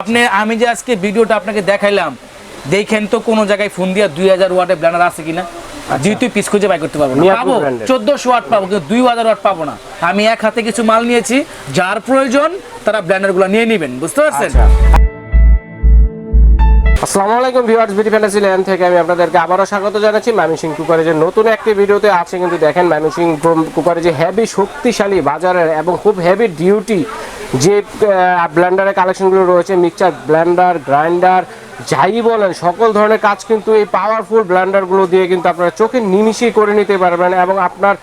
আপনি আমি যে আজকে ভিডিওটা আপনাকে দেখাইলাম, দেখেন তো কোনো জায়গায় ফোন দিয়া 2000 ওয়াটের ব্লেন্ডার আছে কিনা। যেহেতু পিস খুঁজে বাই করতে পারবো না, পাবো 1400 ওয়াট পাবো, কিন্তু 2000 ওয়াট পাবো না। আমি এক হাতে কিছু মাল নিয়েছি, যার প্রয়োজন তারা ব্লেন্ডারগুলো নিয়ে নেবেন, বুঝতে পারছেন। আসসালামু আলাইকুম ভিউয়ার্স, বিডি ফ্যান্টাসিল্যান্ড থেকে আমি আপনাদেরকে আবারও স্বাগত জানাচ্ছি ময়মনসিংহ কুকারেজের নতুন একটি ভিডিওতে। আছে কিন্তু দেখেন ময়মনসিংহ কুকারে যে হেভি শক্তিশালী বাজারের এবং খুব হেভি ডিউটি যে ব্লেন্ডারের কালেকশনগুলো রয়েছে, মিক্সচার ব্লেন্ডার, গ্রাইন্ডার, যাই বলেন সকল ধরনের কাজ কিন্তু এই পাওয়ারফুল ব্লেন্ডারগুলো দিয়ে কিন্তু আপনারা চোখে নিমিষেই করে নিতে পারবেন। এবং আপনার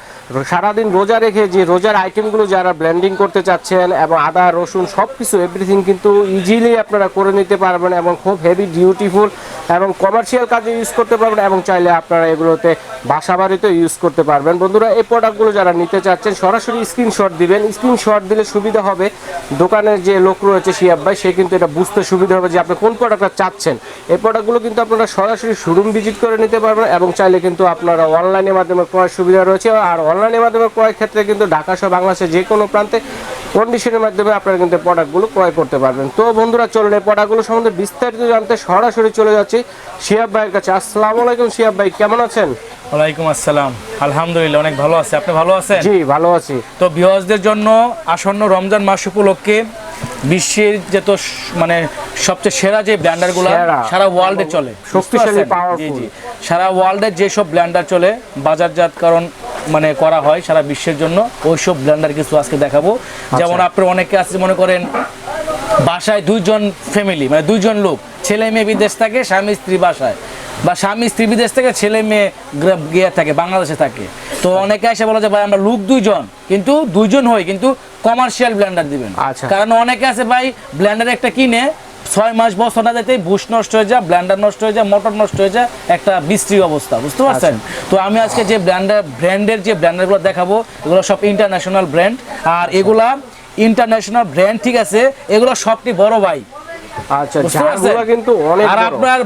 সারাদিন রোজা রেখে যে রোজার আইটেমগুলো যারা ব্লেন্ডিং করতে চাচ্ছেন এবং আদা রসুন সব কিছু এভরিথিং কিন্তু ইজিলি আপনারা করে নিতে পারবেন এবং খুব হেভি ডিউটিফুল এবং কমার্শিয়াল কাজে ইউজ করতে পারবেন এবং চাইলে আপনারা এগুলোতে বাসা বাড়িতে ইউজ করতে পারবেন। বন্ধুরা, এই প্রোডাক্টগুলো যারা নিতে চাচ্ছেন সরাসরি স্ক্রিনশট দিবেন। স্ক্রিনশট দিলে সুবিধা হবে, দোকানের যে লোক রয়েছে শিয়াব ভাই, সে কিন্তু এটা বুঝতে সুবিধা হবে যে আপনি কোন প্রোডাক্টটা চাচ্ছেন। এই প্রোডাক্টগুলো কিন্তু আপনারা সরাসরি শোরুম ভিজিট করে নিতে পারবেন এবং চাইলে কিন্তু আপনারা অনলাইনের মাধ্যমে ক্রয়ের সুবিধা রয়েছে। আর অনলাইনের মাধ্যমে ক্রয়ের ক্ষেত্রে কিন্তু ঢাকা সহ বাংলাদেশের যে কোনো প্রান্তে কন্ডিশনের মাধ্যমে আপনারা কিন্তু প্রোডাক্টগুলো ক্রয় করতে পারবেন। তো বন্ধুরা, চলুন এই প্রোডাক্টগুলো সম্বন্ধে বিস্তারিত জানতে সরাসরি চলে যাচ্ছি শিয়াব ভাইয়ের কাছে। আসসালামু আলাইকুম শিয়াব ভাই, কেমন আছেন? ওয়ালাইকুম আসসালাম, আলহামদুলিল্লাহ অনেক ভালো আছি। আপনি ভালো আছেন? জি ভালো আছি। তো ভিউয়ার্সদের জন্য আসন্ন রমজান মাস উপলক্ষে বিশ্বের যত মানে সবচেয়ে সেরা যে ব্লেন্ডারগুলো সারা ওয়ার্ল্ডে চলে, শক্তিশালী পাওয়ারফুল, সারা ওয়ার্ল্ডে যেসব ব্লেন্ডার চলে বাজারজাতকরণ মানে করা হয় সারা বিশ্বের জন্য, ওইসব ব্লেন্ডার কিছু আজকে দেখাবো। যেমন আপনার অনেকে আছে মনে করেন বাসায় দুইজন ফ্যামিলি মানে দুইজন লোক, ছেলে মেয়ে বিদেশ থাকে, স্বামী স্ত্রী বাসায়, বা স্বামী স্ত্রী বিদেশ থেকে, ছেলে মেয়ে গিয়ে থাকে বাংলাদেশে থাকে। তো অনেকে এসে বলে যে ভাই আমরা লোক দুইজন, কিন্তু দুইজন হই কিন্তু কমার্শিয়াল ব্লেন্ডার দিবেন। কারণ অনেকে আছে ভাই ব্লেন্ডার একটা কিনে 6 মাস বছর না যেতেই বুশ নষ্ট হয়ে যায়, ব্লেন্ডার নষ্ট হয়ে যায়, মোটর নষ্ট হয়ে যায়, একটা বিশ্রী অবস্থা, বুঝতে পারছেন। তো আমি আজকে যে ব্র্যান্ডের যে ব্লেন্ডারগুলো দেখাবো এগুলো সব ইন্টারন্যাশনাল ব্র্যান্ড। আর এগুলা ইন্টারন্যাশনাল ব্র্যান্ড, ঠিক আছে, এগুলো সবটি বড় ভাই। আচ্ছা, জারগুলো কিন্তু অনেক বড়। আর আপনার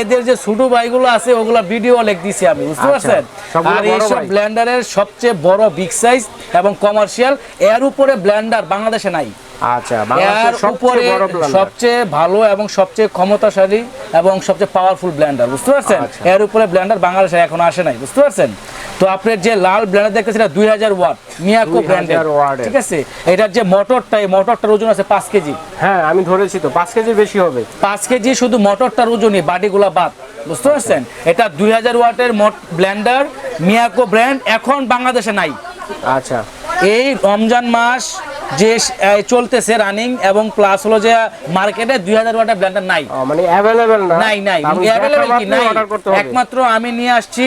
এদের যে ছোট ভাইগুলো আছে ওগুলা ভিডিও লিখ দিছি আমি, বুঝতে পারছেন। আর এই সব ব্লেন্ডারের সবচেয়ে বড় বিগ সাইজ এবং কমার্শিয়াল, এর উপরে ব্লেন্ডার বাংলাদেশে নাই। আচ্ছা, বাংলাদেশের সবচেয়ে ভালো এবং সবচেয়ে ক্ষমতাশালী এবং সবচেয়ে পাওয়ারফুল ব্লেন্ডার, বুঝতে পারছেন। এর উপরে ব্লেন্ডার বাংলাদেশে এখন আসে নাই, বুঝতে পারছেন। তো আপনার যে লাল ব্লেন্ডার দেখতেছেন 2000 ওয়াট মিয়াকো ব্র্যান্ডের, ঠিক আছে। এটার যে মোটরটা, এই মোটরটার ওজন আছে 5 কেজি। হ্যাঁ আমি ধরেছি তো 5 কেজি বেশি হবে। 5 কেজি শুধু মোটরটার ওজনই, বাডিগুলা বাদ, বুঝতে পারছেন। এটা 2000 ওয়াটের ব্লেন্ডার মিয়াকো ব্র্যান্ড, এখন বাংলাদেশে নাই। আচ্ছা, এই রমজান মাস যে চলতেছে রানিং এবং প্লাস হলো যে মার্কেটে 2000 ওয়াটের ব্লেন্ডার নাই, মানে अवेलेबल না, নাই अवेलेबल কি নাই। একমাত্র আমি নিয়ে আসছি,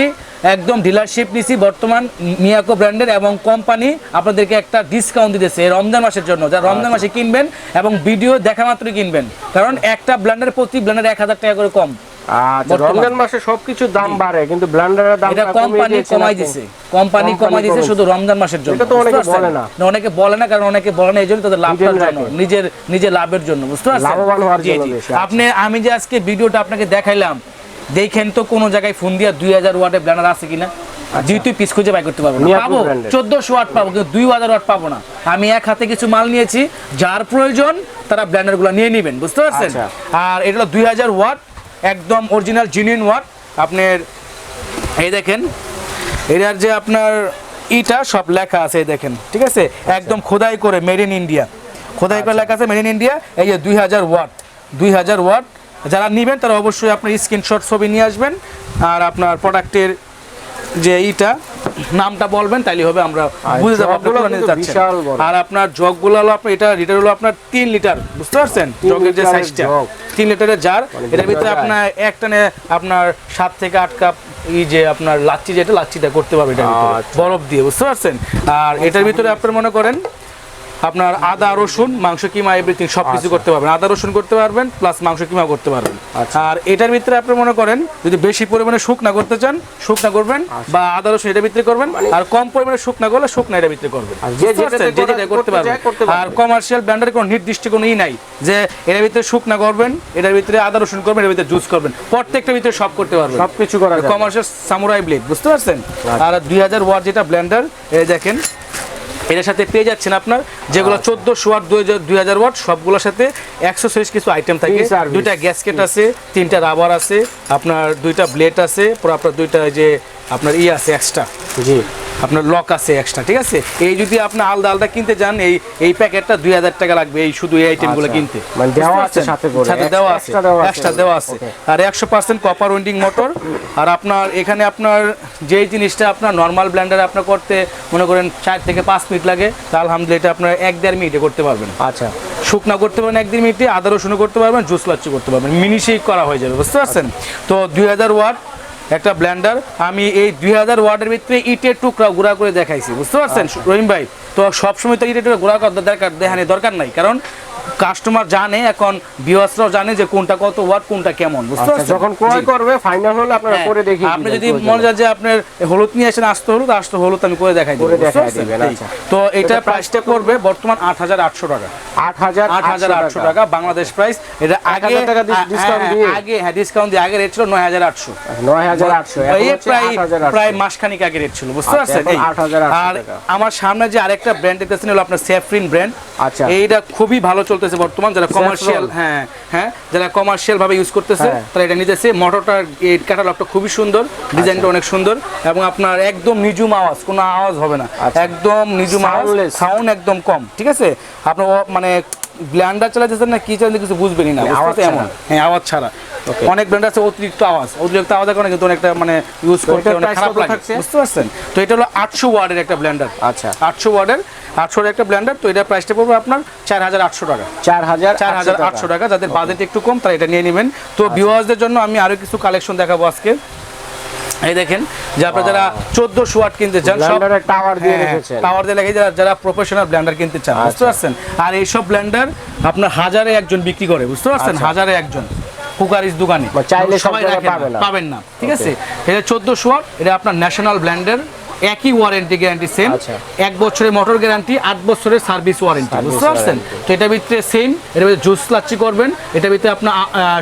একদম ডিলারশিপ নিছি বর্তমান মিয়াকো ব্র্যান্ডের, এবং কোম্পানি আপনাদেরকে একটা ডিসকাউন্ট দিতেছে রমজান মাসের জন্য। যারা রমজান মাসে কিনবেন এবং ভিডিও দেখা মাত্রই কিনবেন, কারণ একটা ব্লেন্ডার প্রতি ব্লেন্ডার 1000 টাকা করে কম। আচ্ছা, রমজান মাসে সবকিছুর দাম বাড়ে কিন্তু ব্লেন্ডারের দাম এটা কোম্পানি কমাই দিয়েছে শুধু রমজান মাসের জন্য। এটা তো অনেকে বলে না, কারণ অনেকে বলে না, এইজন্য তাদের লাভের জন্য, নিজের লাভের জন্য, বুঝতে পারছেন, লাভবান হওয়ার জন্য। আমি যে আজকে ভিডিওটা আপনাকে দেখাইলাম, দেখেন তো কোনো জায়গায় ফোন দিয়া 2000 ওয়াটের ব্লেন্ডার আছে কিনা। যেহেতু পিস খুঁজে বাই করতে পারবো না, পাবো 1400 ওয়াট পাবো, কিন্তু 2000 ওয়াট পাবো না। আমি এক হাতে কিছু মাল নিয়েছি, যার প্রয়োজন তারা ব্লেন্ডারগুলো নিয়ে নেবেন, বুঝতে পারছেন। আর এটা হলো 2000 ওয়াট, একদম অরিজিনাল জেনুইন ওয়াট। আপনার এই দেখেন, এটার যে আপনার ইটা সব লেখা আছে, এই দেখেন, ঠিক আছে, একদম খোদাই করে মেড ইন ইন্ডিয়া, খোদাই করে লেখা আছে মেড ইন ইন্ডিয়া। এই যে 2000 ওয়াট, যারা নেবেন তারা অবশ্যই আপনার স্ক্রিনশট ছবি নিয়ে আসবেন, আর আপনার প্রোডাক্টের যে এইটা নামটা বলবেন, তাইলে হবে আমরা বুঝে যাবো আপনারা নিতে যাচ্ছেন। আর আপনার জগগুলো হলো আপনার, এটা লিটার হলো আপনার 3 লিটার, বুঝতে পারছেন। জগের যে সাইজটা 3 লিটারের জার, এটার ভিতরে আপনার একটানে আপনার 7 থেকে 8 কাপ এই যে আপনার লাচ্ছি, যেটা লাচ্ছিটা করতে পারবে এটার ভিতরে বরফ দিয়ে, বুঝতে পারছেন। আর এটার ভিতরে আপনার মনে করেন আপনার আদা রসুন মাংস কিমা এভরিথিং সবকিছু করতে পারবেন, আদা রসুন করতে পারবেন প্লাস মাংস কিমা করতে পারবেন। আর এটার ভিতরে আপনি মনে করেন যদি বেশি পরিমাণে শুকনা করতে চান শুকনা করবেন, বা আদা রসুন এটার ভিতরে করবেন, আর কম পরিমাণে শুকনা করলে শুকনা এটার ভিতরে করবেন, যে যেটা করতে পারবেন। আর কমার্শিয়াল ব্লেন্ডারে কোনো নির্দিষ্ট কোনো নাই যে এটার ভিতরে শুকনা করবেন, এটার ভিতরে আদা রসুন করবেন, এটার ভিতরে জুস করবেন, প্রত্যেকটার ভিতরে সব করতে পারবেন, সবকিছু করা যায়। কমার্শিয়াল সামুরাই ব্লেড, বুঝতে পারছেন। আর 2000 ওয়াট যেটা ব্লেন্ডার, এই দেখেন এটার সাথে পেয়ে যাচ্ছেন আপনার যেগুলো 1400 ওয়াট 2000 ওয়াট সবগুলোর সাথে অ্যাক্সেসরিজ কিছু আইটেম থাকে, দুইটা গ্যাসকেট আছে, তিনটা রাবার আছে, আপনার দুইটা ব্লেড আছে, পরে আপনার দুইটা যে আপনার আছে এক্সট্রা, জি আপনার লক আছে এক্সট্রা, ঠিক আছে। এই যদি আপনি আলাদা আলাদা কিনতে যান এই প্যাকেটটা 2000 টাকা লাগবে এই শুধু এই আইটেমগুলো কিনতে, মানে দেওয়া আছে সাথে করে, সাথে দেওয়া আছে, এক্সট্রা দেওয়া আছে। আর 100% কপার উইন্ডিং মোটর। আর আপনার এখানে আপনার যেই জিনিসটা আপনার নরমাল ব্লেন্ডারে আপনার করতে মনে করেন 4 থেকে 5 মিনিট লাগে, তা আলহামদুলিল্লাহ এটা আপনার 1-1.5 মিনিটে করতে পারবেন। আচ্ছা, শুকনা করতে পারবেন 1-1.5 মিনিটে, আদা রসুনও করতে পারবেন, জুস লাচ্ছি করতে পারবেন, মিনি শেক করা হয়ে যাবে, বুঝতে পারছেন। তো 2000 ওয়াট একটা ব্লেন্ডার, আমি এই 2000 ওয়াটের ভিতরে ইটের টুকরা গুঁড়া করে দেখাইছি, বুঝতে পারছেন রহিম ভাই। তো সবসময় তো ইটের টুকরা গুঁড়া করার দরকার নাই, কারণ কাস্টমার জানে, এখন ভিউয়ার্সরাও জানে যে কোনটা কত ওয়াট কোনটা কেমন, বুঝতে পারছেন। যখন ক্রয় করবে ফাইনাল হলে আপনারা করে দেখিয়ে দিবেন। আপনি যদি মনে যায় যে আপনার হলুদ নিয়ে আসেন, আস্ত হলুদ আমি করে দেখাই দেব, আচ্ছা। তো এটা প্রাইসটা করবে বর্তমান 8800 টাকা, 8800 টাকা বাংলাদেশ প্রাইস। এটা আগে ডিসকাউন্ট দিয়ে আগে রেট ছিল 9800, প্রায় মাসখানিক আগে রেট ছিল, বুঝতে পারছেন। আর আমার সামনে যে আরেকটা ব্র্যান্ড দেখতেছেন হলো আপনার সেফরিন ব্র্যান্ড। আচ্ছা, এইটা খুবই ভালো চলতেছে বর্তমান, যারা কমার্শিয়াল যারা কমার্শিয়াল ভাবে ইউজ করতেছে তারা এটা নিতেছে। মোটরটার এই ক্যাটালগটা খুবই সুন্দর, ডিজাইনটা অনেক সুন্দর, এবং আপনার একদম নিজুম আওয়াজ, কোনো আওয়াজ হবে না, একদম নিজুম আওয়াজ, সাউন্ড একদম কম, ঠিক আছে। আপনার মানে ব্লেন্ডার চালাতেছেন না কি চালাতে কিছু বুঝবেনই না, আওয়াজ এমন, আওয়াজ ছাড়া। অনেক ব্লেন্ডার আছে অতিরিক্ত আওয়াজের কারণে কিন্তু অনেকটা মানে ইউজ করতে অনেক খারাপ লাগে, বুঝতে পারছেন। তো এটা হলো 800 ওয়াটের একটা ব্লেন্ডার। আচ্ছা, 800 ওয়াটের একটা ব্লেন্ডার। তো এটা প্রাইসটা পড়বে আপনার 4800 টাকা, 4800 টাকা। যাদের বাজেট একটু কম তারা এটা নিয়ে নেবেন। তো ভিউয়ার্সদের জন্য আমি আরো কিছু কালেকশন দেখাবো আজকে। এই দেখেন যে আপনারা যারা 1400 ওয়াট কিনতে চান, সব টাওয়ার দিয়ে রেখেছেন, টাওয়ার দিয়ে রেখে যারা প্রফেশনাল ব্লেন্ডার কিনতে চান, বুঝতে পারছেন। আর এই সব ব্লেন্ডার আপনার হাজারে একজন বিক্রি করে, বুঝতে পারছেন, হাজারে একজন কুকারিস দোকানে চাইলে সবাই পাবেন না, ঠিক আছে। এটা 1400 ওয়াট, এটা আপনার ন্যাশনাল ব্লেন্ডার, একই ওয়ারেন্টি গ্যারান্টি সেম, 1 বছরের মোটর গ্যারান্টি, 8 বছরের সার্ভিস ওয়ারেন্টি, বুঝতে পারছেন। তো এটার ভিতরে সেম, এটার ভিতরে জুস লাচ্ছি করবেন, এটার ভিতরে আপনার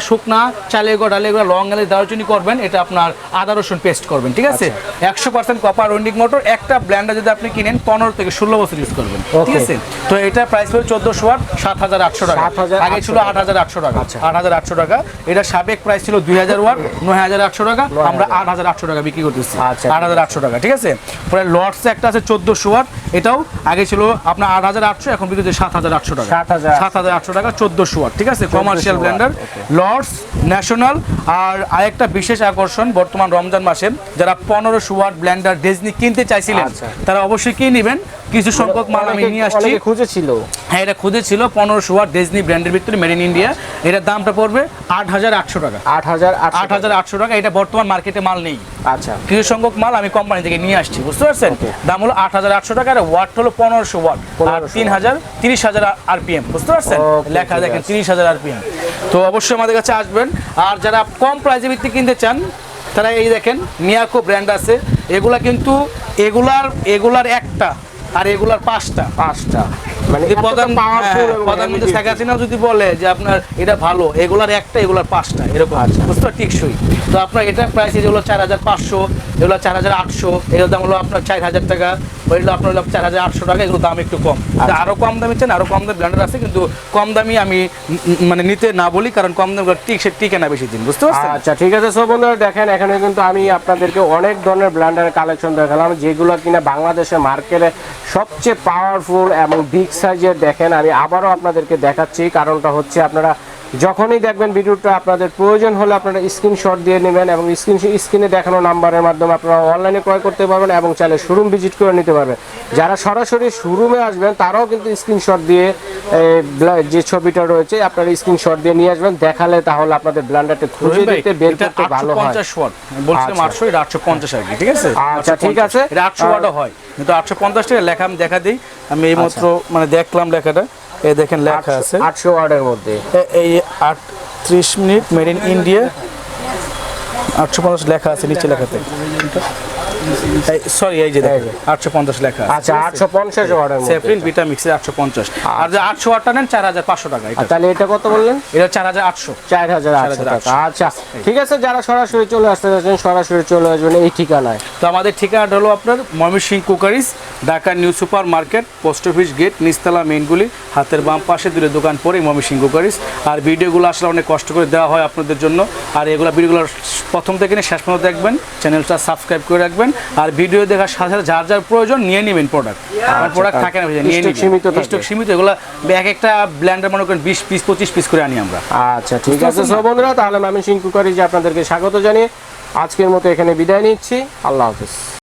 শুকনা চালের গুঁড়া, ডালের গুঁড়া, লং এলাচ, দারুচিনি করবেন, এটা আপনার আদা রসুন পেস্ট করবেন, ঠিক আছে। 100% কপার উইন্ডিং মোটর। একটা ব্লেন্ডার যদি আপনি কিনেন 15 থেকে 16 বছর ইউজ করবেন, ঠিক আছে। তো এটা প্রাইস হলো 1400 ওয়াট 7800 টাকা, আগে ছিল 8800 টাকা, 8800 টাকা। এটা সাবেক প্রাইস ছিল 2000 ওয়াট 9800 টাকা, আমরা 8800 টাকা বিক্রি করতেছি, 8800 টাকা, ঠিক আছে। পরে লর্ডস একটা আছে 1400 ওয়াট, এটাও আগে ছিল আপনার 8800, এখন বিক্রি হচ্ছে 7800 টাকা, 7800 টাকা 1400 ওয়াট, ঠিক আছে। Commercial blender Lords National. আর আরেকটা বিশেষ আকর্ষণ বর্তমান রমজান মাসে যারা 1500 ওয়াট ব্লেন্ডার ডিজনি কিনতে চাইছিলেন তারা অবশ্যই কিনে নেবেন। কিছু সংখ্যক মাল আমি নিয়ে আসছি, খুঁজেছিল, হ্যাঁ এটা খুঁজেছিল 1500 ওয়াট ডিজনি ব্র্যান্ডের ভিতরে, মেড ইন ইন্ডিয়া। এটার দামটা পড়বে 8800 টাকা, 8800 টাকা। এটা বর্তমান মার্কেটে মাল নেই। আচ্ছা, কিছু সংখ্যক মাল আমি কোম্পানি থেকে নিয়ে আসছি, বুঝতে পারছেন। দাম হলো 8800 টাকা, আর ওয়াট হলো 1500 ওয়াট, আর 30,000 আরপিএম, বুঝতে পারছেন, লেখা দেখেন 30,000 আরপিএম। তো অবশ্যই আমাদের কাছে আসবেন। আর যারা কম প্রাইসে ভিত্তিক কিনতে চান তারা এই দেখেন মিয়াকো ব্র্যান্ড আছে, এগুলা কিন্তু এগুলার একটা আর এগুলার পাঁচটা, মানে প্রধানমন্ত্রী শেখ হাসিনা যদি বলে যে আপনার এটা ভালো, এগুলার একটা এগুলার পাঁচটা, এরকম বুঝতে টিকসই। তো আপনার এটা প্রাইস হলো 4500, এগুলো 4800, এগুলোর দাম হলো আপনার 4000 টাকা, ওইগুলো আপনার 4800 টাকা, এগুলো দাম একটু কম। আরো কম দামি চান, আরো কম দামি ব্র্যান্ডার আছে, কিন্তু কম দামি আমি মানে নিতে না বলি, কারণ কম দামি টিকে না বেশি দিন, বুঝতে পারছেন। আচ্ছা, ঠিক আছে। সব বন্ধুরা দেখেন, এখানে কিন্তু আমি আপনাদেরকে অনেক ধরনের ব্র্যান্ডারের কালেকশন দেখালাম, যেগুলো কিনা বাংলাদেশের মার্কেটে সবচেয়ে পাওয়ারফুল এবং বিগ সাইজের। দেখেন আমি আবারও আপনাদেরকে দেখাচ্ছি, কারণটা হচ্ছে আপনারা যখনই দেখবেন ভিডিওটা আপনাদের প্রয়োজন হলে আপনারা স্ক্রিনশট দিয়ে নেবেন, এবং স্ক্রিনে দেখানো নাম্বারের মাধ্যমে আপনারা অনলাইনে ক্রয় করতে পারবেন, এবং চাইলে শোরুম ভিজিট করে নিতে পারবেন। যারা সরাসরি শোরুমে আসবেন তারাও কিন্তু স্ক্রিনশট দিয়ে যে ছবিটা রয়েছে আপনারা স্ক্রিনশট দিয়ে নিয়ে আসবেন, দেখালে তাহলে আপনাদের ব্লেন্ডারটা খুঁজে দিতে বের করতে ভালো হয়। 850 ওয়াট বলছিলাম, 800 এটা 850 আর কি, ঠিক আছে। আচ্ছা, ঠিক আছে। এটা 800 ওয়াটও হয়, কিন্তু 850 টাকা লেখা আমি দেখা দিই। আমি এই মাত্র মানে দেখলাম লেখাটা, এই দেখেন লেখা আছে 800 ওয়াটের মধ্যে, এই 38 মিনিট মেড ইন ইন্ডিয়া, 850 লেখা আছে নিচে লেখাতে। সরি এই যে দেখেন 850 লেখা আছে। আচ্ছা 850 ওয়াটের মধ্যে সেফরিন বিটা মিক্সের 850 আর যে 800 ওয়াটটা নেন 4500 টাকা এটা। তাহলে এটা কত বললেন? এটা 4800 4800 টাকা। আচ্ছা ঠিক আছে, যারা সরাসরি চলে আসতে যাচ্ছেন সরাসরি চলে আসবেন এই ঠিকানায়। তো আমাদের ঠিকানাটা হলো আপনার Mymensingh cookeries, Dhaka new super market, post office gate, নিচতলা মেইনগুলি, হাতের বাম পাশে দূরে দোকান পরে ময়মনসিংহ কুকারিজ। আর ভিডিওগুলো আসলে অনেক কষ্ট করে দেওয়া হয় আপনাদের জন্য, আর এগুলো ভিডিওগুলো প্রথম থেকে নিয়ে শেষ পর্যন্ত দেখবেন, চ্যানেলটা সাবস্ক্রাইব করে রাখবেন, আর ভিডিও দেখার সাথে সাথে যার যার প্রয়োজন নিয়ে নেবেন প্রোডাক্ট। আর প্রোডাক্ট থাকে না নিয়ে স্টক সীমিত থাকে। স্টক সীমিত, এগুলো এক একটা ব্লেন্ডার মনে করেন 20 পিস 25 পিস করে আনি আমরা। আচ্ছা ঠিক আছে সব বন্ধুরা, তাহলে ময়মনসিংহ কুকারিজে আপনাদেরকে স্বাগত জানিয়ে আজকের মতো এখানে বিদায় নিচ্ছি। আল্লাহ হাফেজ।